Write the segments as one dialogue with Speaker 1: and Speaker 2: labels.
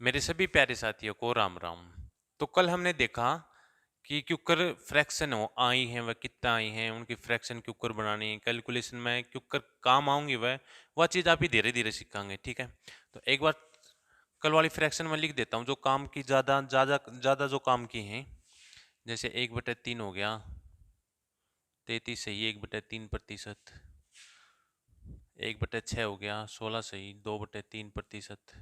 Speaker 1: मेरे सभी प्यारे साथियों को राम राम। तो कल हमने देखा कि क्यूकर फ्रैक्शन हो आई हैं वह कितना आई हैं, उनकी फ्रैक्शन क्यूकर बनानी कैलकुलेशन में क्यूकर काम आऊंगी वह चीज़ आप ही धीरे धीरे सीखेंगे। ठीक है, तो एक बार कल वाली फ्रैक्शन में लिख देता हूँ जो काम की ज़्यादा ज़्यादा ज़्यादा जो काम की हैं। जैसे 1/3 हो गया 33 सही 1/3%। 1/6 हो गया 16 सही 2/3%।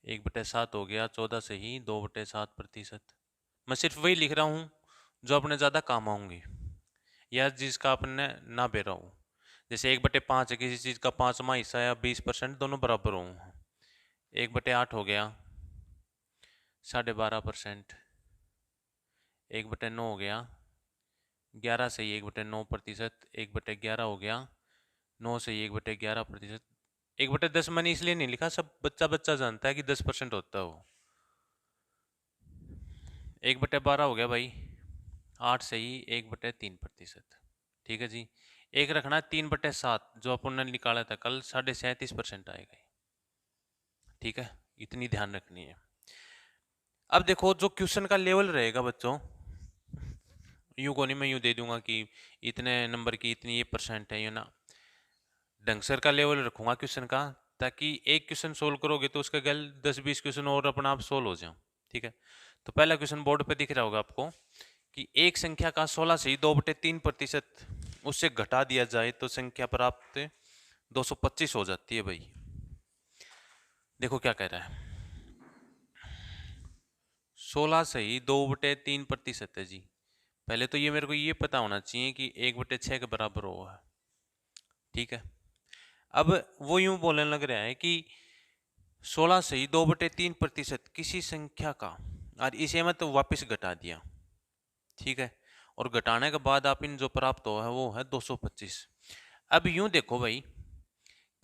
Speaker 1: 1/7 हो गया 14 सही 2/7%। मैं सिर्फ वही लिख रहा हूँ जो अपने ज़्यादा काम आऊंगी या जिसका अपने ना बेरा हो। जैसे 1/5 है, किसी चीज़ का 5वां हिस्सा या 20% दोनों बराबर हों। 1/8 हो गया 12.5%। 1/9 हो गया 11 सही 1/9%। 1/11 हो गया 9 सही 1/11%। 1/10 मैंने इसलिए नहीं लिखा, सब बच्चा बच्चा जानता है कि 10% होता है वो। 1/12 हो गया भाई 8 सही 1/3%। ठीक है जी। एक रखना 3/7 जो अपन ने निकाला था कल 37.5% आएगा। ठीक है, इतनी ध्यान रखनी है। अब देखो जो क्वेश्चन का लेवल रहेगा बच्चों, यूं को नहीं मैं यूं दे दूंगा कि इतने नंबर की इतनी ये परसेंट है, यू ना। ढंगसर का लेवल रखूंगा क्वेश्चन का, ताकि एक क्वेश्चन सोल्व करोगे तो उसका गल 10-20 क्वेश्चन और अपना आप सोल्व हो जाओ। ठीक है, तो पहला क्वेश्चन बोर्ड पे दिख रहा होगा आपको कि एक संख्या का 16 से 2/3% उससे घटा दिया जाए तो संख्या प्राप्त 225 हो जाती है भाई। देखो क्या कह रहा है, 16 से ही 2/3% है जी। पहले तो ये मेरे को ये पता होना चाहिए कि 1/6 के बराबर होगा। ठीक है, अब वो यूं बोलने लग रहा है कि 16 से ही 2/3% किसी संख्या का, और इसे मैं तो वापस घटा दिया। ठीक है, और घटाने के बाद आप इन जो प्राप्त हुआ है वो है 225। अब यूं देखो भाई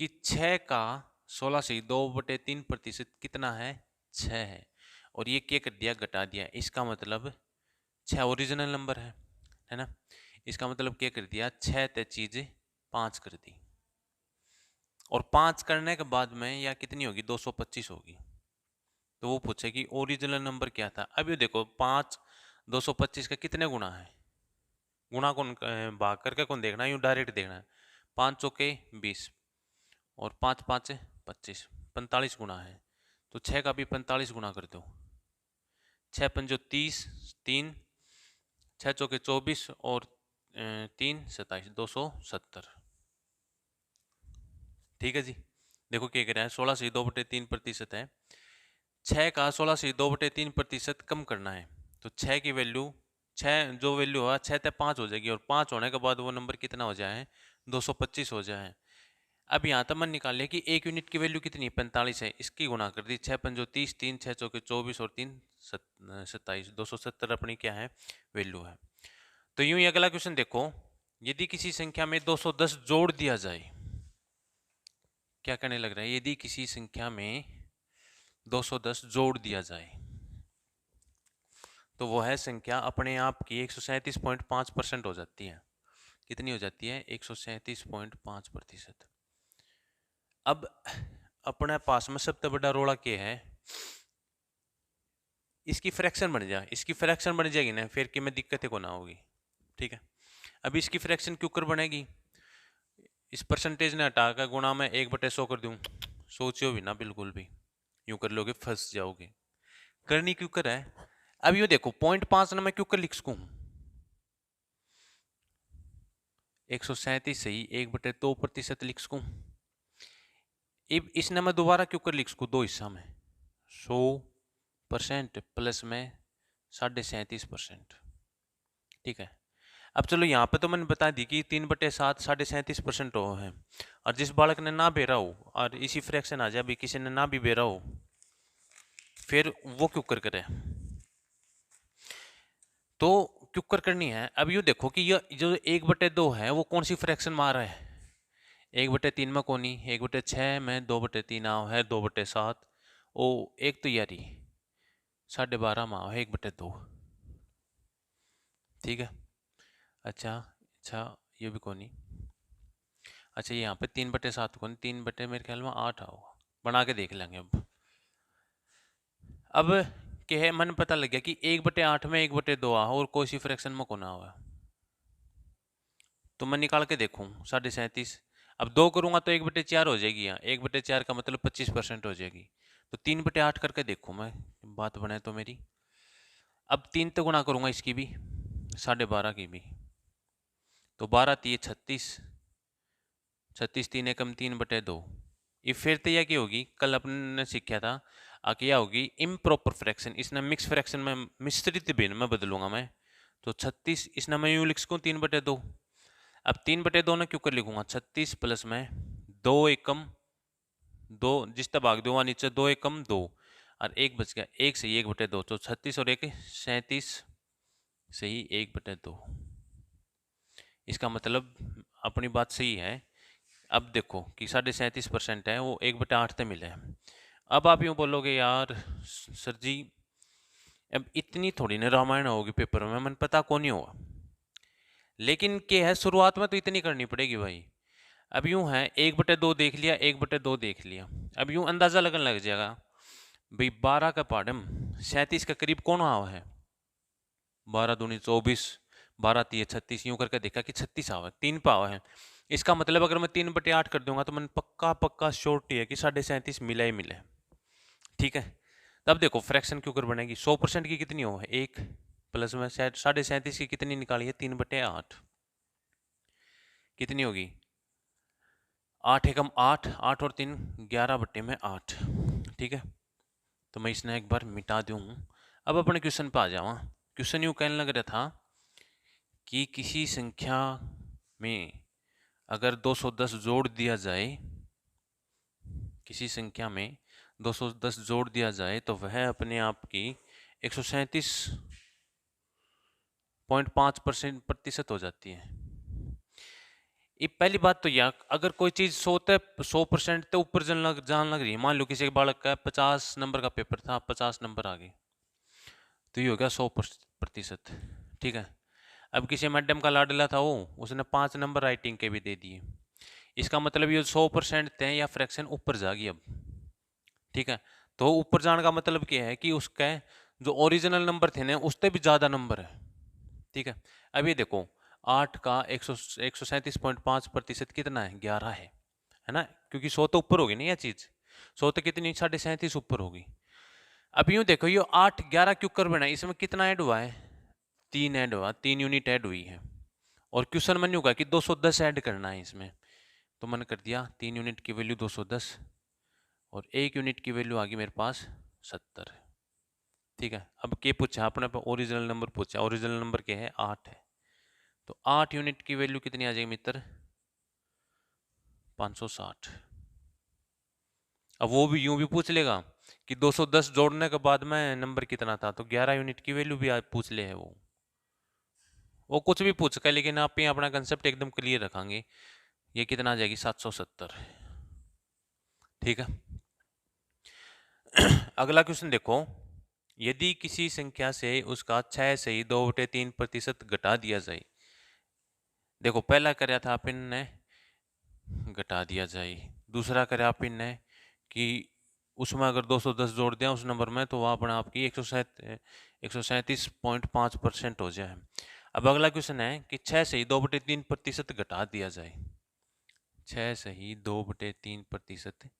Speaker 1: कि 6 का 16 से 2/3% कितना है, 6 है। और ये क्या कर दिया, घटा दिया। इसका मतलब 6 ओरिजिनल नंबर है ना। इसका मतलब क्या कर दिया, 6 ते चीज 5 कर दी, और 5 करने के बाद में या कितनी होगी 225 होगी। तो वो पूछे कि ओरिजिनल नंबर क्या था। अब ये देखो 5 225 का कितने गुना है, गुणा कौन भाग करके कौन देखना है, यूं डायरेक्ट देखना है। 5 चौके 20 और 5 5 25, 45 गुना है। तो 6 का भी 45 गुना कर दो। 6 पंजो 30, 3 6 चौके 24 और 3 27, 270। ठीक है जी। देखो क्या कह रहा है, 16 से 2/3% है। 6 का 16 से 2/3% कम करना है। तो 6 की वैल्यू, 6 जो वैल्यू है 6 ते 5 हो जाएगी, और 5 होने के बाद वो नंबर कितना हो जाए, 225 हो जाए। अब यहाँ तक मन निकाल लिया कि एक यूनिट की वैल्यू कितनी है, 45 है। इसकी गुणा कर दी, 6 पंजो 30, 3 6 चौके 24 और 3 27, 270 अपनी क्या है, वैल्यू है। तो यूं ही अगला क्वेश्चन देखो, यदि किसी संख्या में 210 जोड़ दिया जाए, क्या करने लग रहा है, यदि किसी संख्या में 210 जोड़ दिया जाए तो वह संख्या अपने आप की 137.5% हो जाती है। कितनी हो जाती है, 137.5%। अब अपने पास में सबसे बड़ा रोड़ा क्या है, इसकी फ्रैक्शन बन जाए। इसकी फ्रैक्शन बन जाएगी ना, फिर कि में दिक्कतें को ना होगी। ठीक है, अब इसकी फ्रैक्शन क्यों कर बनेगी, इस परसेंटेज ने हटा कर गुणा में 1/100 कर दूं, सोचियो भी ना बिल्कुल भी, यूं कर लोगे फंस जाओगे। करनी क्यों कर है, अब यूं देखो 0.5 ना मैं क्यों कर लिख सकूं, 137 सही 1/2% लिख सकूं। अब इसने मैं दोबारा क्यों कर लिख सकूं, दो हिस्सा में 100% प्लस में 37.5%। ठीक है, अब चलो यहाँ पे तो मैंने बता दी कि 3/7 37.5% हो है, और जिस बालक ने ना बेरा हो और इसी फ्रैक्शन आ जाए, अभी किसी ने ना भी बेरा हो, फिर वो क्यों कर करे, तो क्यों कर करनी है। अब यू देखो कि ये जो 1/2 है वो कौन सी फ्रैक्शन में आ रहा है, 1/3 में कोनी, 1/6 में 2/3 आओ है, 2/7 ओ एक तो यारी 12.5 में आओ है 1/2। ठीक है, अच्छा अच्छा, ये भी कोनी। अच्छा यहाँ पे 3/7 को 3 बटे मेरे ख्याल में 8 आओ, बना के देख लेंगे अब। अब क्या है, मन पता लग गया कि 1/8 में 1/2 आ और कोई सी फ्रैक्शन में कोना हुआ, तो मैं निकाल के देखूं 37.5। अब 2 करूंगा तो 1/4 हो जाएगी, यहाँ 1/4 का मतलब 25% हो जाएगी। तो 3/8 करके देखूं मैं, बात बने तो मेरी। अब 3 तो गुना करूंगा इसकी भी, 12.5 की भी, तो 12 3 36, 36 3 एकम 3/2। ये फिर तो यह क्या होगी, कल अपन ने सीखा था क्या होगी, इम्प्रॉपर फ्रैक्शन। इसने मिक्स फ्रैक्शन में, मिश्रित भिन्न में बदलूंगा मैं। तो 36 इसने मैं यूं लिख सकूं 3/2। अब 3/2 ने क्यों कर लिखूंगा, 36 प्लस में 2 एकम 2, जिस तक भाग दूंगा नीचे 2 एकम 2, और एक बच गया, एक सही 1/2, तो 36 और 1 37 सही 1/2। इसका मतलब अपनी बात सही है। अब देखो कि 37.5% है वो 1/8 से मिले हैं। अब आप यूं बोलोगे यार सर जी, अब इतनी थोड़ी ना रामायण होगी पेपर में, मन पता कौन नहीं होगा। लेकिन क्या है, शुरुआत में तो इतनी करनी पड़ेगी भाई। अब यूं है 1/2 देख लिया, 1/2 देख लिया, अब यूं अंदाजा लगने लग जाएगा भाई 12 का पाडम 37 के करीब कौन आवा है, 12 दूनी 24, 12 3 36, यूं करके देखा कि 36 आवा, 3 पावा है। इसका मतलब अगर मैं 3/8 कर दूंगा तो मन पक्का पक्का श्योरिटी है कि 37.5 मिला ही मिले। ठीक है, तब देखो फ्रैक्शन क्यों कर बनेगी, 100% की कितनी हो, 1 प्लस में 37.5 की कितनी निकाली है, 3/8 कितनी होगी, 8 एकम 8, 8 और 3 11/8। ठीक है, तो मैं इसने एक बार मिटा दूं। अब अपने क्वेश्चन पे आ जावा। क्वेश्चन यूं कहने लग रहा था कि किसी संख्या में अगर 210 जोड़ दिया जाए, किसी संख्या में 210 जोड़ दिया जाए तो वह अपने आप की 137.5% प्रतिशत हो जाती है। ये पहली बात तो यार, अगर कोई चीज 100% तो ऊपर जान लग रही है, मान लो किसी बालक का 50 नंबर का पेपर था, 50 नंबर आ गए, तो ये हो गया 100%। ठीक है, अब किसी मैडम का लाडला था वो, उसने 5 नंबर राइटिंग के भी दे दिए, इसका मतलब ये 100% थे या फ्रैक्शन ऊपर जाएगी अब। ठीक है, तो ऊपर जाने का मतलब क्या है कि उसके जो ओरिजिनल नंबर थे ना उससे भी ज्यादा नंबर है। ठीक है, अब ये देखो 8 का 137.5% कितना है, 11 है ना, क्योंकि 100 तो ऊपर होगी ना यह चीज, 100 तो कितनी 37.5 ऊपर होगी। अब यूं देखो ये 8 11 क्यों कर बना, इसमें कितना ऐड हुआ है, 3 ऐड हुआ, 3 यूनिट ऐड हुई है। और क्वेश्चन मन होगा कि 210 ऐड करना है इसमें, तो मैंने कर दिया 3 यूनिट की वैल्यू 210 और 1 यूनिट की वैल्यू आ गई मेरे पास 70। ठीक है, अब क्या पूछा अपने पे, ओरिजिनल नंबर पूछा, ओरिजिनल नंबर क्या है 8 है, तो 8 यूनिट की वैल्यू कितनी आ जाएगी मित्र, 560। अब वो भी यूं भी पूछ लेगा कि 210 जोड़ने के बाद में नंबर कितना था, तो 11 यूनिट की वैल्यू भी आज पूछ ले है वो कुछ भी पूछ कर, लेकिन आप ही अपना कंसेप्ट एकदम क्लियर रखेंगे। ये कितना आ जाएगी 770। ठीक है, अगला क्वेश्चन देखो, यदि किसी संख्या से उसका 6 से ही 2/3% घटा दिया जाए। देखो पहला कराया था आप इनने घटा दिया जाए, दूसरा कराया आप इनने कि उसमें अगर 210 जोड़ दिया उस नंबर में तो वह अपने आपकी 137.5% हो जाए। अब अगला क्वेश्चन है कि 6 से ही 2/3% घटा दिया जाए, 6 से ही 2/3%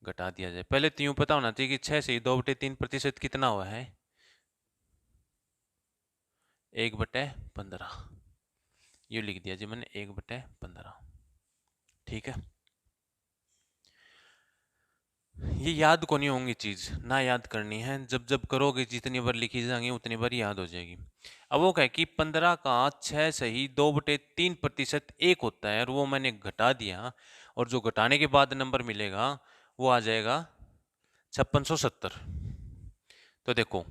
Speaker 1: घटा दिया जाए। पहले तो यूं पता होना चाहिए कि 6 से ही 2/3% कितना हुआ है, 1/15। ये लिख दिया जी मैंने 1/15। ठीक है, ये याद को नहीं होंगी चीज, ना याद करनी है, जब जब करोगे जितनी बार लिखी जाएंगी उतनी बार याद हो जाएगी। अब वो कहे कि 15 का 6 से ही 2/3% 1 होता है, और वो मैंने घटा दिया, और जो घटाने के बाद नंबर मिलेगा वो आ जाएगा 5670। तो देखो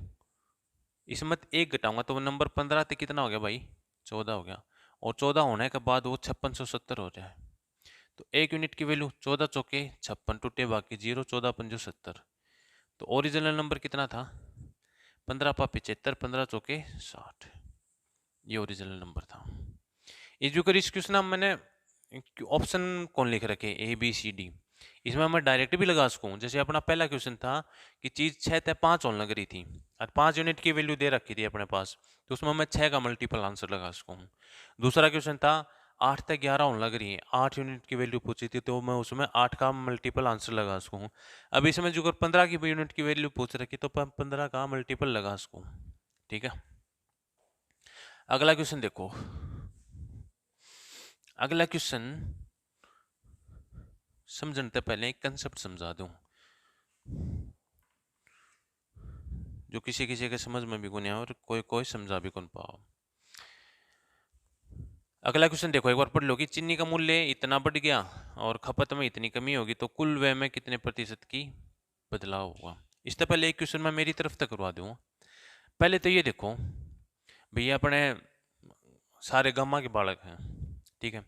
Speaker 1: इसमें 1 घटाऊंगा तो वो नंबर 15 से कितना हो गया भाई, 14 हो गया, और 14 होने के बाद वो 5670 हो जाए। तो 1 यूनिट की वैल्यू 14 चौके 56, टूटे बाकी 0, 14 पंजो 70। तो ओरिजिनल नंबर कितना था, 15 पा 75, 15 चौके 60, ये ओरिजिनल नंबर था। ये जो कर इस क्वेश्चन मैंने ऑप्शन कौन लिख रखे, ए बी सी डी, इसमें मैं डायरेक्ट भी लगा सकूँ। जैसे अपना पहला क्वेश्चन था कि चीज़ 6 ते 5 होने लग रही थी और 5 यूनिट की वैल्यू दे रखी थी अपने पास, तो उसमें मैं 6 का मल्टीपल आंसर लगा सकूँ। दूसरा क्वेश्चन था 8 ते 11 होने लग रही है, 8 यूनिट की वैल्यू पूछी थी, तो मैं उसमें 8 का मल्टीपल आंसर लगा सकूँ। अब इसमें जो 15 की यूनिट की वैल्यू पूछ रखी, तो 15 का मल्टीपल लगा सकूँ। ठीक है, अगला क्वेश्चन देखो। अगला क्वेश्चन समझने से पहले एक कंसेप्ट समझा दूं जो किसी किसी के समझ में भी कौन आया और कोई कोई समझा भी कौन पाओ। अगला क्वेश्चन देखो, एक बार पढ़ लो कि चीनी का मूल्य इतना बढ़ गया और खपत में इतनी कमी होगी तो कुल व्यय में कितने प्रतिशत की बदलाव होगा। इससे पहले एक क्वेश्चन मैं मेरी तरफ से करवा दूं। पहले तो ये देखो भैया, अपने सारे गम्मा के बालक हैं, ठीक है,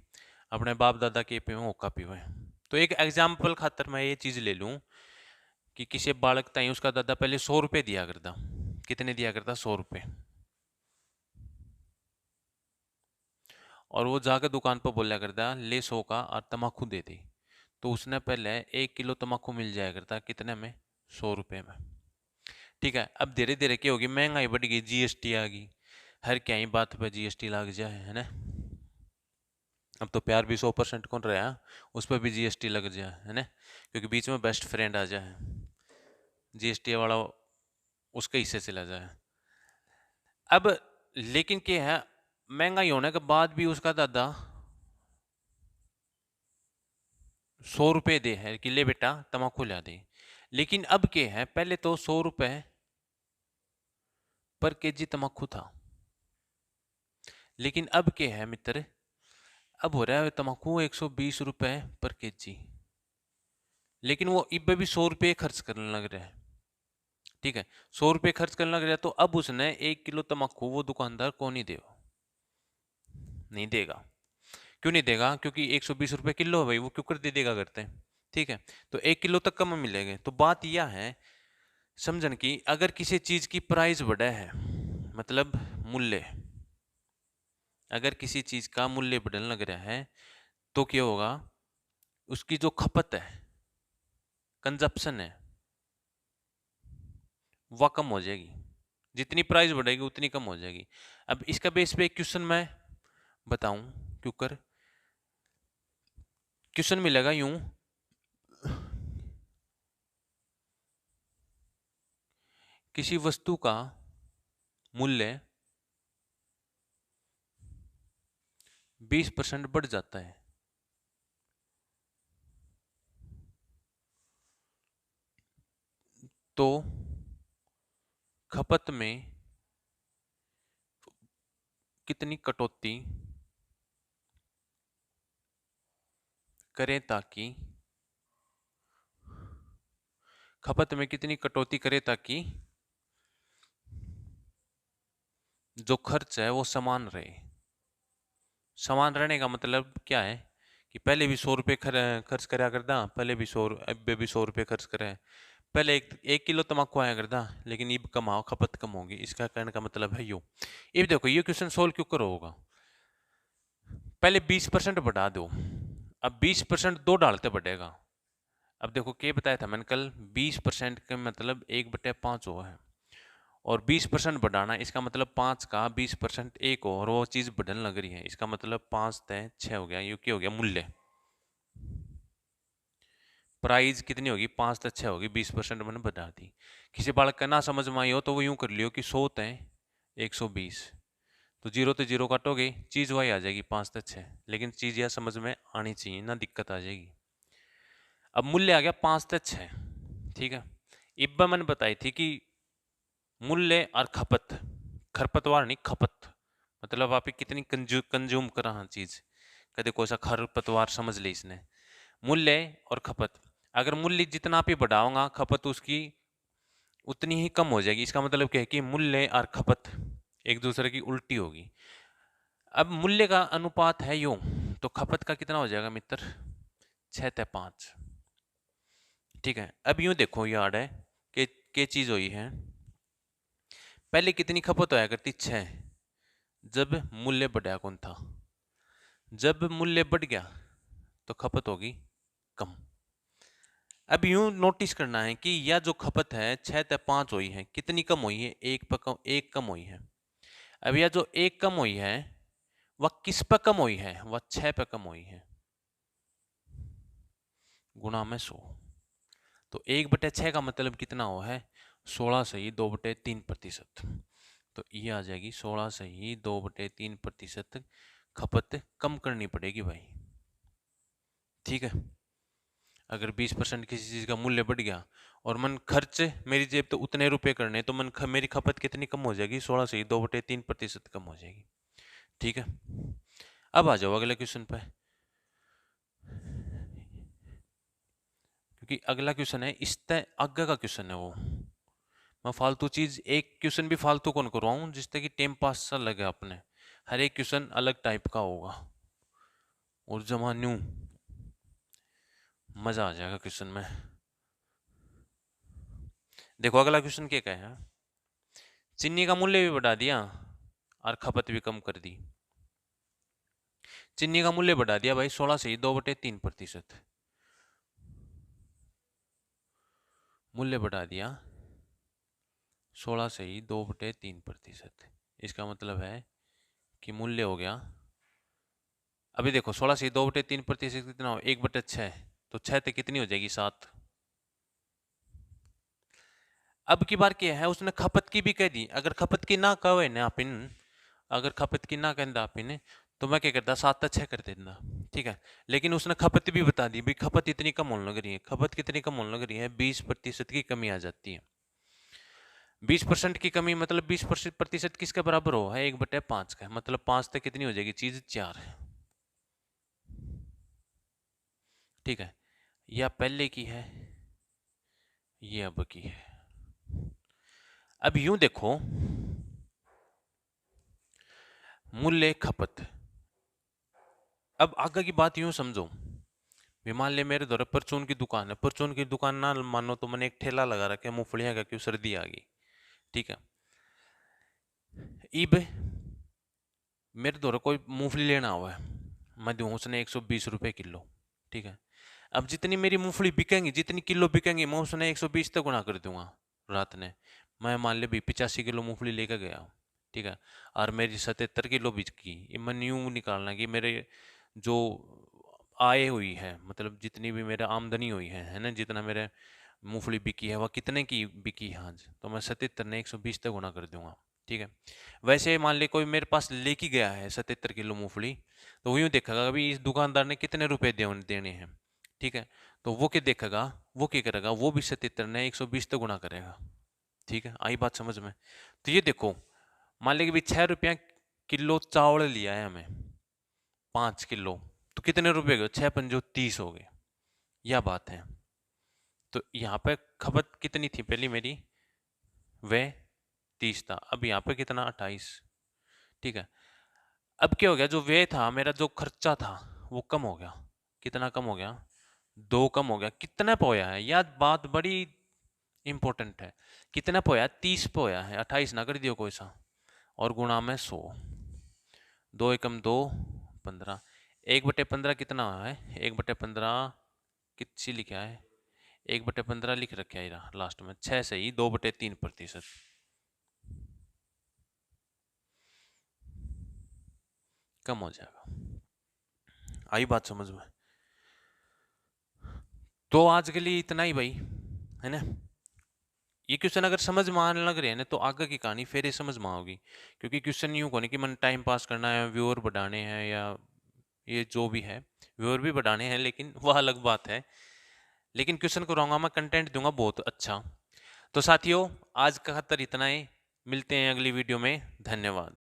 Speaker 1: अपने बाप दादा के पे ओका पीवे, तो एक एग्जाम्पल खातर मैं ये चीज ले लूं कि किसी बालक ताई उसका दादा पहले 100 रुपये दिया करता। कितने दिया करता? 100 रुपये। और वो जाकर दुकान पर बोला करता ले 100 का और तम्बाकू दे दी, तो उसने पहले 1 किलो तम्बाकू मिल जाया करता कितने में? 100 रुपये में। ठीक है, अब धीरे धीरे क्या होगी, महंगाई बढ़ गई, जीएसटी आ गई, हर क्या ही बात पे जीएसटी लग जाए, है ना। अब तो प्यार भी 100% कौन रहा है, उस पर भी जीएसटी लग जाए, है ना, क्योंकि बीच में बेस्ट फ्रेंड आ जाए, जीएसटी वाला उसके हिस्से चला जाए। अब लेकिन क्या है, महंगाई होने के बाद भी उसका दादा 100 रुपये दे है कि ले बेटा तम्बाकू ला दे। लेकिन अब क्या है, पहले तो 100 रुपये पर केजी तम्बाकू था, लेकिन अब क्या है मित्र, अब हो रहा है तम्बाकू 120 रुपये पर केजी, लेकिन वो इब भी 100 रुपये खर्च करने लग रहा है। ठीक है, 100 रुपये खर्च करने लग रहा है, तो अब उसने 1 किलो तम्बाकू वो दुकानदार को नहीं देगा, नहीं देगा। क्यों नहीं देगा? क्योंकि 120 रुपये किलो है भाई, वो क्यों कर दे देगा करते हैं। ठीक है, तो 1 किलो तक कम मिलेंगे। तो बात यह है समझन की, अगर किसी चीज की प्राइस बढ़ा है, मतलब मूल्य, अगर किसी चीज का मूल्य बढ़ने लग रहा है, तो क्या होगा, उसकी जो खपत है, कंजप्शन है, वह कम हो जाएगी। जितनी प्राइस बढ़ेगी उतनी कम हो जाएगी। अब इसका बेस पे एक क्वेश्चन मैं बताऊं, क्यों कर क्वेश्चन मिलेगा यूं, किसी वस्तु का मूल्य 20% बढ़ जाता है, तो खपत में कितनी कटौती करें ताकि, खपत में कितनी कटौती करें ताकि जो खर्च है वो समान रहे। समान रहने का मतलब क्या है कि पहले भी 100 रुपये खर्च करा करता, पहले भी 100, अब भी 100 रुपये खर्च करे, पहले एक किलो तम्बाकू आया करता, लेकिन अब कमाओ खपत कम होगी। इसका कहने का मतलब है यो। अब देखो ये क्वेश्चन सोल्व क्यों करो होगा, पहले 20% बढ़ा दो, अब 20% दो डालते बढ़ेगा। अब देखो क्या बताया था मैंने कल, 20% का मतलब 1/5 हुआ है, और 20% बढ़ाना, इसका मतलब 5 का 20% एक हो, और वो चीज़ बढ़ने लग रही है, इसका मतलब 5 तय 6 हो गया। ये क्या हो गया, मूल्य, प्राइस कितनी होगी, 5 तय 6 होगी, 20% मैंने बढ़ा दी। किसी बालक का ना समझ में आई हो तो वो यूं कर लियो कि 100 तय 120, तो जीरो तो जीरो काटोगे, चीज़ वही आ जाएगी 5 तय 6, लेकिन चीज़ यह समझ में आनी चाहिए ना, दिक्कत आ जाएगी। अब मूल्य आ गया 5 तय 6, ठीक है। इब्बा मैंने बताई थी कि मूल्य और खपत, खरपतवार नहीं खपत, मतलब आप कितनी कंज्यूम करा हाँ चीज, कदे कोई सा खरपतवार समझ ले इसने। मूल्य और खपत, अगर मूल्य जितना आप ही बढ़ाओगा खपत उसकी उतनी ही कम हो जाएगी। इसका मतलब क्या है कि मूल्य और खपत एक दूसरे की उल्टी होगी। अब मूल्य का अनुपात है यूं, तो खपत का कितना हो जाएगा मित्र, 6:5। ठीक है, अब यूं देखो याद है कि चीज हुई है, पहले कितनी खपत होया करती, 6, जब मूल्य बढ़ा कौन था, जब मूल्य बढ़ गया तो खपत होगी कम। अब यूं नोटिस करना है कि यह जो खपत है 6 ते 5 हुई है, कितनी कम हुई है? एक कम हुई है। अब यह जो एक कम हुई है वह किस पर कम हुई है? वह 6 पे कम हुई है, गुणा में 100। तो 1/6 का मतलब कितना हुआ है? 16 सही 2/3%। तो ये आ जाएगी 16 सही 2/3% खपत कम करनी पड़ेगी भाई। ठीक है, अगर 20% किसी चीज़ का मूल्य बढ़ गया और मन खर्च मेरी जेब तो उतने रुपए करने, तो मेरी खपत कितनी कम हो जाएगी? 16 सही 2/3% कम हो जाएगी। ठीक है, अब आ जाओ अगले क्वेश्चन पे, क्योंकि अगला क्वेश्चन है इससे आगे का क्वेश्चन है वो। मैं फालतू चीज एक क्वेश्चन भी फालतू कौन करवाऊं जिससे कि टाइम पास सा लगे अपने। हर एक क्वेश्चन अलग टाइप का होगा और जमा न्यू मजा आ जाएगा क्वेश्चन में। देखो अगला क्वेश्चन क्या है, चीनी का मूल्य भी बढ़ा दिया और खपत भी कम कर दी। चीनी का मूल्य बढ़ा दिया भाई 16 से 2/3%, मूल्य बढ़ा दिया 16 से ही 2/3%। इसका मतलब है कि मूल्य हो गया, अभी देखो 16 से 2/3% कितना हो? 1/6, तो 6 तक कितनी हो जाएगी? 7। अब की बार क्या है, उसने खपत की भी कह दी। अगर खपत की ना कहे ना आप इन, अगर खपत की ना कहता आप इन, तो मैं क्या करता? 7 6 कर देता। ठीक है, लेकिन उसने खपत भी बता दी, भाई खपत इतनी कम होने लग रही है। खपत कितनी कम होने लग रही है? 20% की कमी आ जाती है। 20% की कमी मतलब 20% किसके बराबर हो है? 1/5 का, मतलब 5 तक कितनी हो जाएगी चीज? 4। ठीक है, यह पहले की है, ये अब की है। अब यूं देखो, मूल्य खपत, अब आगे की बात यूं समझो, मान ले मेरे द्वारा परचून की दुकान है, परचून की दुकान ना मानो तो मैंने एक ठेला लगा रखा है मूंगफलियां का, क्यों सर्दी आ गई। ठीक है, ईब मेरे द्वारा कोई मूंगफली लेना हुआ है, मैं दूँ उसने 120 रुपये किलो। ठीक है, अब जितनी मेरी मूंगफली बिकेंगी, जितनी किलो बिकेंगी, मैं उसने 120 तक गुणा कर दूंगा। रात ने मैं मान ले भी 85 किलो मूंगफली लेकर गया। ठीक है, और मेरी 77 किलो बिकी। ये मैं यूं निकालना कि मेरे जो आय हुई है, मतलब जितनी भी मेरा आमदनी हुई है ना, जितना मेरे मूंगफली बिकी है वह कितने की बिकी है आज, तो मैं 77 ने 120 तक गुणा कर दूंगा। ठीक है, वैसे मान ले कोई मेरे पास लेके गया है 77 किलो मूंगफली, तो वो यूँ देखेगा अभी इस दुकानदार ने कितने रुपए देने हैं। ठीक है, तो वो क्या देखेगा, वो क्या करेगा, वो भी 77 ने 120 तक गुणा करेगा। ठीक है, आई बात समझ में? तो ये देखो, मान ले कि भाई 6 रुपया किलो चावल लिया है हमें, 5 किलो, तो कितने रुपए हो गए? 6 पंजो 30 हो गए। यह बात है। तो यहाँ पे खपत कितनी थी पहली मेरी? वह 30 था, अब यहाँ पे कितना? 28। ठीक है, अब क्या हो गया, जो व्यय था मेरा, जो खर्चा था वो कम हो गया। कितना कम हो गया? 2 कम हो गया। कितना पोया है? यह बात बड़ी इंपॉर्टेंट है। कितना पोया? 30 पोया है, 28 ना कर दियो कोई सा, और गुणा में 100। 2 एकम 2, 15। 1/15 कितना है? 1/15 कितनी लिखा है? 1/15 लिख रखा है लास्ट में। 6 से ही 2/3% कम हो जाएगा। आई बात समझ में? तो आज के लिए इतना ही भाई, है ना? ये क्वेश्चन अगर समझ में आने लग रहे हैं ना, तो आगे की कहानी फिर ही समझ में आओगी। क्योंकि क्वेश्चन यूं को नहीं कि मन टाइम पास करना है, व्यूअर बढ़ाने हैं, या ये जो भी है, व्यूअर भी बढ़ाने हैं, लेकिन वह अलग बात है। लेकिन क्वेश्चन को रहूंगा मैं, कंटेंट दूंगा बहुत अच्छा। तो साथियों, आज का खतर इतना ही, मिलते हैं अगली वीडियो में। धन्यवाद।